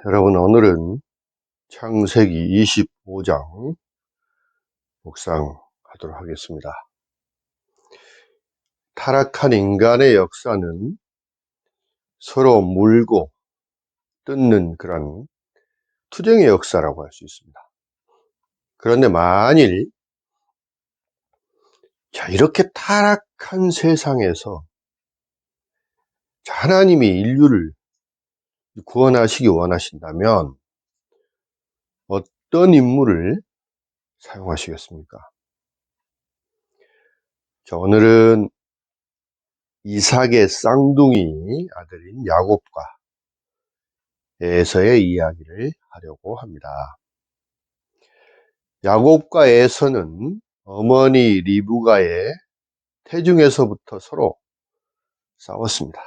여러분, 오늘은 창세기 25장 묵상하도록 하겠습니다. 타락한 인간의 역사는 서로 물고 뜯는 그런 투쟁의 역사라고 할 수 있습니다. 그런데 만일 이렇게 타락한 세상에서 하나님이 인류를 구원하시기 원하신다면 어떤 인물을 사용하시겠습니까? 오늘은 이삭의 쌍둥이 아들인 야곱과 에서의 이야기를 하려고 합니다. 야곱과 에서는 어머니 리브가의 태중에서부터 서로 싸웠습니다.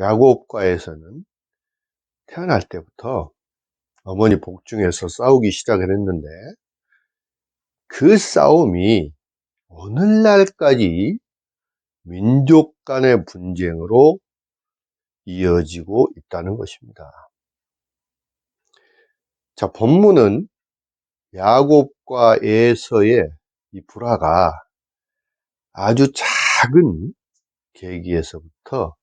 야곱과 에서는 태어날 때부터 어머니 복중에서 싸우기 시작을 했는데 그 싸움이 오늘날까지 민족 간의 분쟁으로 이어지고 있다는 것입니다. 본문은 야곱과 에서의 이 불화가 아주 작은 계기에서부터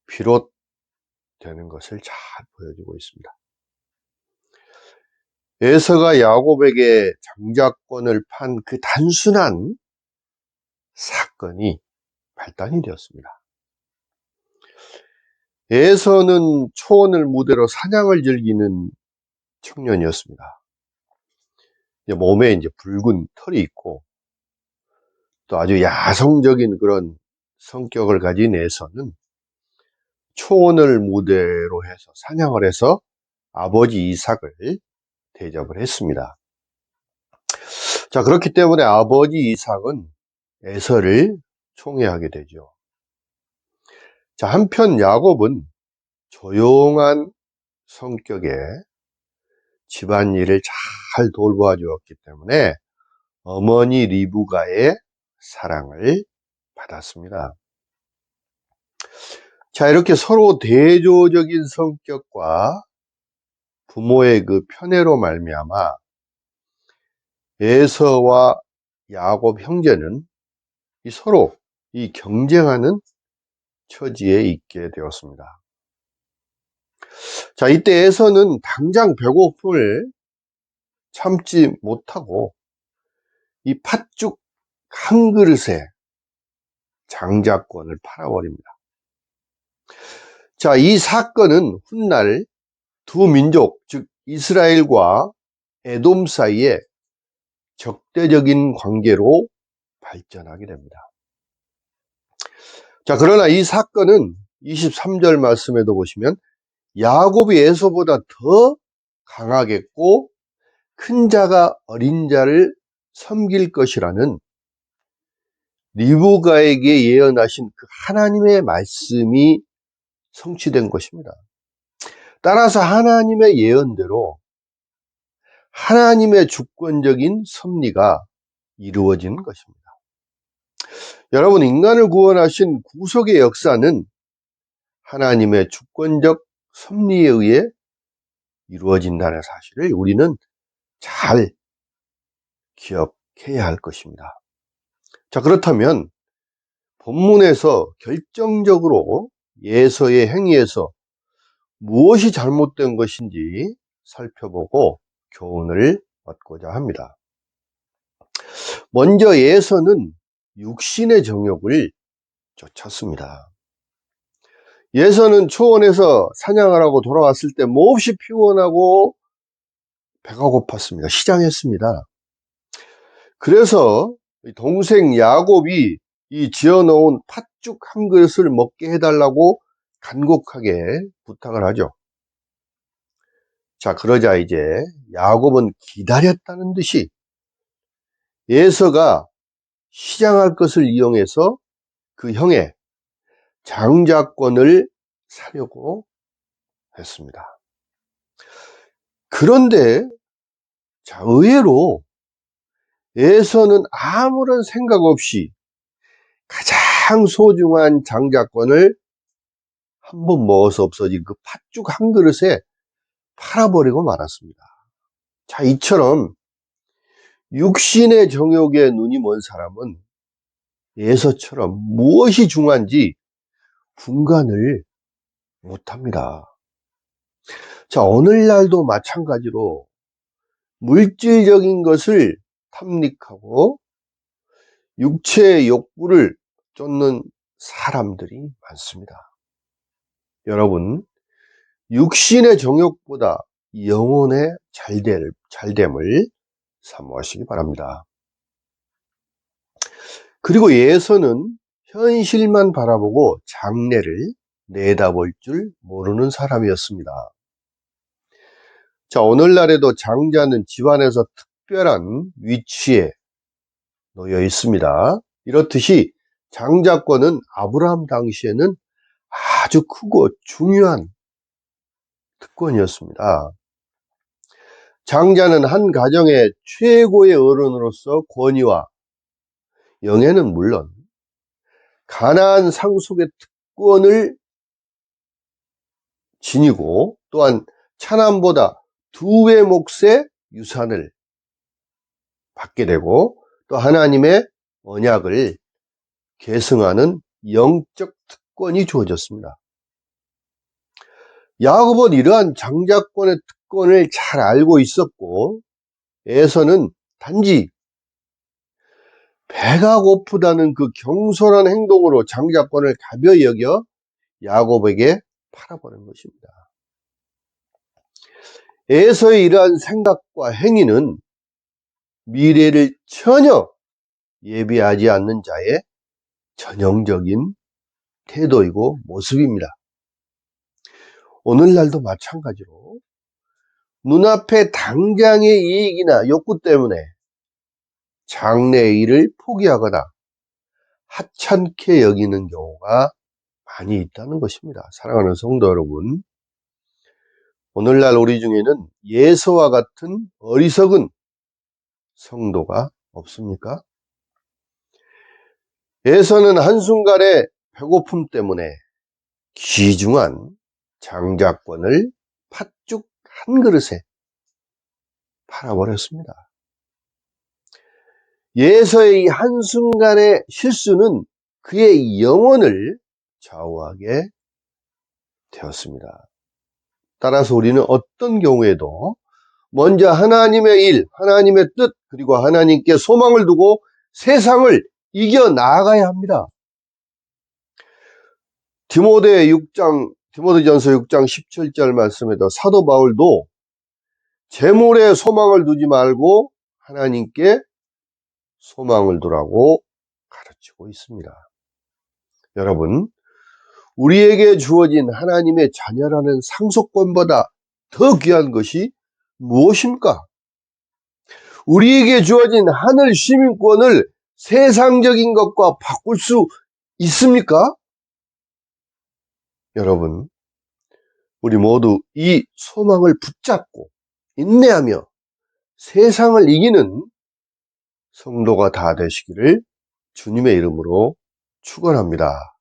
비롯되는 것을 잘 보여주고 있습니다. 에서가 야곱에게 장자권을 판 그 단순한 사건이 발단이 되었습니다. 에서는 초원을 무대로 사냥을 즐기는 청년이었습니다. 몸에 붉은 털이 있고 또 아주 야성적인 그런 성격을 가진 에서는 초원을 무대로 해서 사냥을 해서 아버지 이삭을 대접을 했습니다. 그렇기 때문에 아버지 이삭은 에서를 총애하게 되죠. 한편 야곱은 조용한 성격에 집안일을 잘 돌보아 주었기 때문에 어머니 리브가의 사랑을 받았습니다. 이렇게 서로 대조적인 성격과 부모의 그 편애로 말미암아 에서와 야곱 형제는 서로 경쟁하는 처지에 있게 되었습니다. 이때 에서는 당장 배고픔을 참지 못하고 이 팥죽 한 그릇에 장자권을 팔아버립니다. 이 사건은 훗날 두 민족, 즉 이스라엘과 에돔 사이에 적대적인 관계로 발전하게 됩니다. 그러나 이 사건은 23절 말씀에도 보시면 야곱이 에서보다 더 강하겠고 큰 자가 어린 자를 섬길 것이라는 리브가에게 예언하신 그 하나님의 말씀이 성취된 것입니다. 따라서 하나님의 예언대로 하나님의 주권적인 섭리가 이루어지는 것입니다. 여러분, 인간을 구원하신 구속의 역사는 하나님의 주권적 섭리에 의해 이루어진다는 사실을 우리는 잘 기억해야 할 것입니다. 그렇다면 본문에서 결정적으로 에서의 행위에서 무엇이 잘못된 것인지 살펴보고 교훈을 얻고자 합니다. 먼저 에서는 육신의 정욕을 쫓았습니다. 에서는 초원에서 사냥을 하고 돌아왔을 때 몹시 피곤하고 배가 고팠습니다. 시장했습니다. 그래서 동생 야곱이 이 지어놓은 팥죽 한 그릇을 먹게 해달라고 간곡하게 부탁을 하죠. 그러자 이제 야곱은 기다렸다는 듯이 에서가 시장할 것을 이용해서 그 형의 장자권을 사려고 했습니다. 그런데 의외로 에서는 아무런 생각 없이 가장 소중한 장자권을 한 번 먹어서 없어진 그 팥죽 한 그릇에 팔아버리고 말았습니다. 자, 이처럼 육신의 정욕에 눈이 먼 사람은 에서처럼 무엇이 중요한지 분간을 못합니다. 자, 오늘날도 마찬가지로 물질적인 것을 탐닉하고 육체의 욕구를 쫓는 사람들이 많습니다. 여러분, 육신의 정욕보다 영혼의 잘됨을 사모하시기 바랍니다. 그리고 예서는 현실만 바라보고 장래를 내다볼 줄 모르는 사람이었습니다. 자, 오늘날에도 장자는 집안에서 특별한 위치에 놓여 있습니다. 이렇듯이 장자권은 아브라함 당시에는 아주 크고 중요한 특권이었습니다. 장자는 한 가정의 최고의 어른으로서 권위와 영예는 물론 가나안 상속의 특권을 지니고 또한 차남보다 2배 몫의 유산을 받게 되고 또 하나님의 언약을 계승하는 영적 특권이 주어졌습니다. 야곱은 이러한 장자권의 특권을 잘 알고 있었고 에서는 단지 배가 고프다는 그 경솔한 행동으로 장자권을 가벼이 여겨 야곱에게 팔아버린 것입니다. 에서의 이러한 생각과 행위는 미래를 전혀 예비하지 않는 자의 전형적인 태도이고 모습입니다. 오늘날도 마찬가지로 눈앞의 당장의 이익이나 욕구 때문에 장래의 일을 포기하거나 하찮게 여기는 경우가 많이 있다는 것입니다. 사랑하는 성도 여러분, 오늘날 우리 중에는 예서와 같은 어리석은 성도가 없습니까? 예서는 한순간의 배고픔 때문에 귀중한 장자권을 팥죽 한 그릇에 팔아버렸습니다. 예서의 이 한순간의 실수는 그의 영혼을 좌우하게 되었습니다. 따라서 우리는 어떤 경우에도 먼저 하나님의 일, 하나님의 뜻, 그리고 하나님께 소망을 두고 세상을 이겨나가야 합니다. 디모데전서 6장 17절 말씀에도 사도 바울도 재물에 소망을 두지 말고 하나님께 소망을 두라고 가르치고 있습니다. 여러분, 우리에게 주어진 하나님의 자녀라는 상속권보다 더 귀한 것이 무엇입니까? 우리에게 주어진 하늘 시민권을 세상적인 것과 바꿀 수 있습니까? 여러분, 우리 모두 이 소망을 붙잡고 인내하며 세상을 이기는 성도가 다 되시기를 주님의 이름으로 축원합니다.